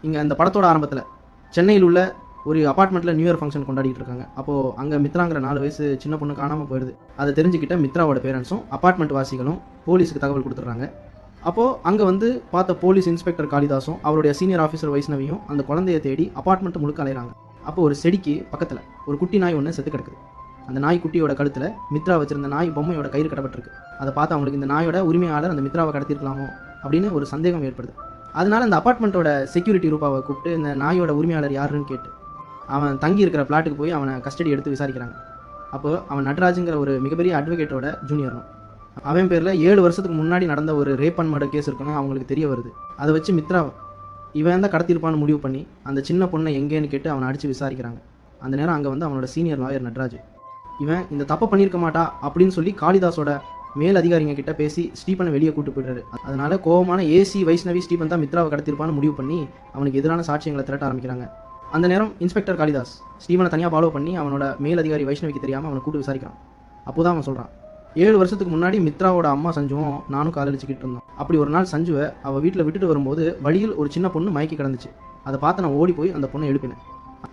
இங்கே அந்த படத்தோட ஆரம்பத்தில் சென்னையில் உள்ள ஒரு அப்பார்ட்மெண்ட்டில் நியூ இயர் ஃபங்க்ஷன் கொண்டாடிட்டு இருக்காங்க. அப்போது அங்கே மித்ராங்கிற 4 வயசு சின்ன பொண்ணு காணாமல் போயிடுது. அதை தெரிஞ்சுக்கிட்ட மித்ராவோட பேரண்ட்ஸும் அப்பார்ட்மெண்ட் வாசிகளும் போலீஸுக்கு தகவல் கொடுத்துட்றாங்க. அப்போது அங்கே வந்து பார்த்த போலீஸ் இன்ஸ்பெக்டர் காளிதாஸும் அவருடைய சீனியர் ஆஃபீஸர் வைஷ்ணவியும் அந்த குழந்தையை தேடி அப்பார்ட்மெண்ட் முழுக்க அலைகிறாங்க. அப்போ ஒரு செடிக்கு பக்கத்தில் ஒரு குட்டி நாய் ஒன்று செத்து கிடக்குது. அந்த நாய் குட்டியோட கழுத்தில் மித்ரா வச்சிருந்த நாய் பொம்மையோட கயிறு கட்டப்பட்டிருக்கு. அதை பார்த்து அவங்களுக்கு இந்த நாயோட உரிமையாளர் அந்த மித்ராவை கடத்திருக்கலாமோ அப்படின்னு ஒரு சந்தேகம் ஏற்படுது. அதனால அந்த அப்பார்ட்மெண்ட்டோட செக்யூரிட்டி ரூபாவை கூப்பிட்டு இந்த நாயோட உரிமையாளர் யாருன்னு கேட்டு அவன் தங்கி இருக்கிற பிளாட்டுக்கு போய் அவனை கஸ்டடி எடுத்து விசாரிக்கிறாங்க. அப்போது அவன் நட்ராஜுங்கிற ஒரு மிகப்பெரிய அட்வொகேட்டோட ஜூனியர்னும் அவன் பேரில் 7 வருஷத்துக்கு முன்னாடி நடந்த ஒரு ரேப் அண்ட் மர்டர் கேஸ் இருக்குன்னு அவங்களுக்கு தெரிய வருது. அதை வச்சு மித்ரா இவன் தான் கடத்திருப்பான்னு முடிவு பண்ணி அந்த சின்ன பொண்ணை எங்கேன்னு கேட்டு அவனை அடித்து விசாரிக்கிறாங்க. அந்த நேரம் அங்கே வந்து அவனோட சீனியர் லாயர் நட்ராஜ் இவன் இந்த தப்பை பண்ணியிருக்க மாட்டா அப்படின்னு சொல்லி காளிதாஸோட மேல் அதிகாரிங்க கிட்ட பேசி ஸ்டீபனை வெளியே கூட்டு போயிடுறாரு. அதனால கோபமான ஏசி வைஷ்ணவி ஸ்டீபன் தான் மித்ராவை கடத்திருப்பான்னு முடிவு பண்ணி அவனுக்கு எதிரான சாட்சியங்களை திரட்ட ஆரம்பிக்கிறாங்க. அந்த நேரம் இன்ஸ்பெக்டர் காளிதாஸ் ஸ்டீபனை தனியாக ஃபாலோ பண்ணி அவனோட மேல் அதிகாரி வைஷ்ணவிக்கு தெரியாமல் அவனை கூட்டு விசாரிக்கிறான். அப்போ தான் அவன் சொல்கிறான், 7 வருஷத்துக்கு முன்னாடி மித்ராவோட அம்மா சஞ்சுவும் நானும் காதலிச்சுக்கிட்டு இருந்தோம். அப்படி ஒரு நாள் சஞ்சுவை அவள் வீட்டில் விட்டுட்டு வரும்போது வழியில் ஒரு சின்ன பொண்ணு மயக்கி கிடந்துச்சு. அதை பார்த்து நான் ஓடி போய் அந்த பொண்ணை எழுப்பினேன்.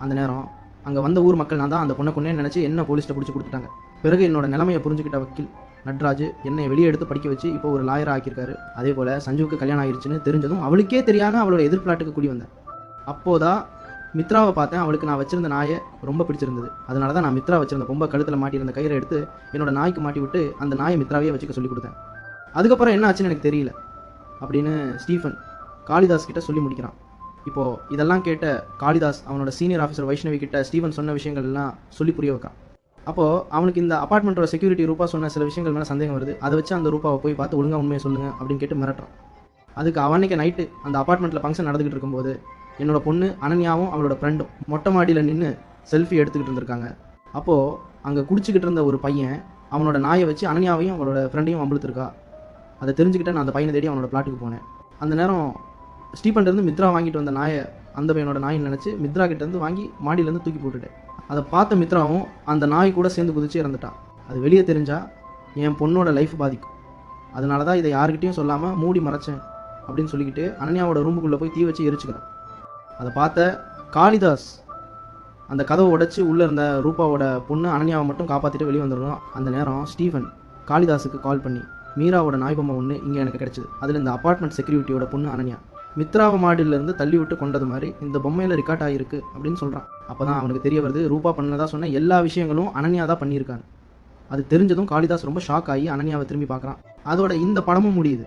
அந்த நேரம் அங்கே வந்த ஊர் மக்கள் நான் தான் அந்த பொண்ணை கொண்டே நினச்சி என்ன போலீஸ்ட்டை பிடிச்சி கொடுத்துட்டாங்க. பிறகு என்னோட நிலைமையை புரிஞ்சுக்கிட்ட வக்கீல் நட்ராஜ் என்னை வெளியே எடுத்து படிக்க வச்சு இப்போ ஒரு லாயராக ஆக்கியிருக்காரு. அதே போல் சஞ்சுவுக்கு கல்யாணம் ஆகிருச்சுன்னு தெரிஞ்சதும் அவளுக்கே தெரியாமல் அவளோட எதிர்ப்பிளாட்டுக்கு கூடி வந்தேன். அப்போதான் மித்ராவை பார்த்தேன். அவளுக்கு நான் வச்சிருந்த நாயை ரொம்ப பிடிச்சிருந்தது. அதனால தான் நான் மித்ரா வச்சிருந்த பொம்பை கழுத்தில் மாட்டியிருந்த கயிறை எடுத்து என்னோட நாய்க்கு மாட்டி விட்டு அந்த நாயை மித்ராவையே வச்சுக்க சொல்லி கொடுத்தேன். அதுக்கப்புறம் என்ன ஆச்சுன்னு எனக்கு தெரியல அப்படின்னு ஸ்டீஃபன் காளிதாஸ் கிட்ட சொல்லி முடிக்கிறான். இப்போது இதெல்லாம் கேட்ட காளிதாஸ் அவனோட சீனியர் ஆஃபீஸர் வைஷ்ணவி கிட்ட ஸ்டீஃபன் சொன்ன விஷயங்கள் எல்லாம் சொல்லி புரிய வைக்கான். அப்போது அவனுக்கு இந்த அப்பார்ட்மெண்ட்டோட செக்யூரிட்டி ரூபா சொன்ன சில விஷயங்கள் மேலே சந்தேகம் வருது. அதை வச்சு அந்த ரூபாவை போய் பார்த்து ஒழுங்காக உண்மையை சொல்லுங்க அப்படின்னு கேட்டு மிரட்டுறான். அதுக்கு அவனைக்கு நைட்டு அந்த அப்பார்ட்மெண்ட்டில் ஃபங்க்ஷன் நடந்துகிட்டு இருக்கும்போது என்னோட பொண்ணு அனன்யாவும் அவளோட ஃப்ரெண்டும் மொட்டை மாடியில் நின்று செல்ஃபி எடுத்துக்கிட்டு இருந்திருக்காங்க. அப்போது அங்கே குடிச்சிக்கிட்டு இருந்த ஒரு பையன் அவனோட நாயை வச்சு அனன்யாவையும் அவளோட ஃப்ரெண்டையும் அம்பளுத்திருக்கா. அதை தெரிஞ்சுக்கிட்டு நான் அந்த பையனை தேடி அவனோட பிளாட்டுக்கு போனேன். அந்த நேரம் ஸ்டீபன்லேருந்து மித்ரா வாங்கிட்டு வந்த நாயை அந்த பையனோட நாயின்னு நினச்சி மித்ரா கிட்டேருந்து வாங்கி மாடியிலேருந்து தூக்கி போட்டுட்டேன். அதை பார்த்த மித்ராவும் அந்த நாய் கூட சேர்ந்து குதிச்சு இறந்துட்டான். அது வெளியே தெரிஞ்சால் என் பொண்ணோட லைஃப் பாதிக்கும். அதனால தான் இதை யாருக்கிட்டையும் சொல்லாமல் மூடி மறைச்சேன் அப்படின்னு சொல்லிக்கிட்டு அனன்யாவோட ரூமுக்குள்ளே போய் தீ வச்சு எரிச்சுக்கிறேன். அதை பார்த்த காளிதாஸ் அந்த கதவை உடைச்சி உள்ளே இருந்த ரூபாவோட பொண்ணு அனன்யாவை மட்டும் காப்பாற்றிட்டு வெளியே வந்துடணும். அந்த நேரம் ஸ்டீஃபன் காளிதாஸுக்கு கால் பண்ணி மீராவோட நாய் பொம்மை ஒன்று இங்கே எனக்கு கிடச்சிது. அதில் இந்த அப்பார்ட்மெண்ட் செக்யூரிட்டியோட பொண்ணு அனன்யா மித்ராவை மாடியிலேருந்து தள்ளி விட்டு கொண்டது மாதிரி இந்த பொம்மையில் ரெக்கார்ட் ஆகிருக்கு அப்படின்னு சொல்கிறான். அப்போ தான் அவனுக்கு தெரிய வருது ரூபா பண்ணதாக சொன்ன எல்லா விஷயங்களும் அனன்யா தான் பண்ணியிருக்காங்க. அது தெரிஞ்சதும் காளிதாஸ் ரொம்ப ஷாக் ஆகி அனன்யாவை திரும்பி பார்க்குறான். அதோட இந்த படமும் முடியுது.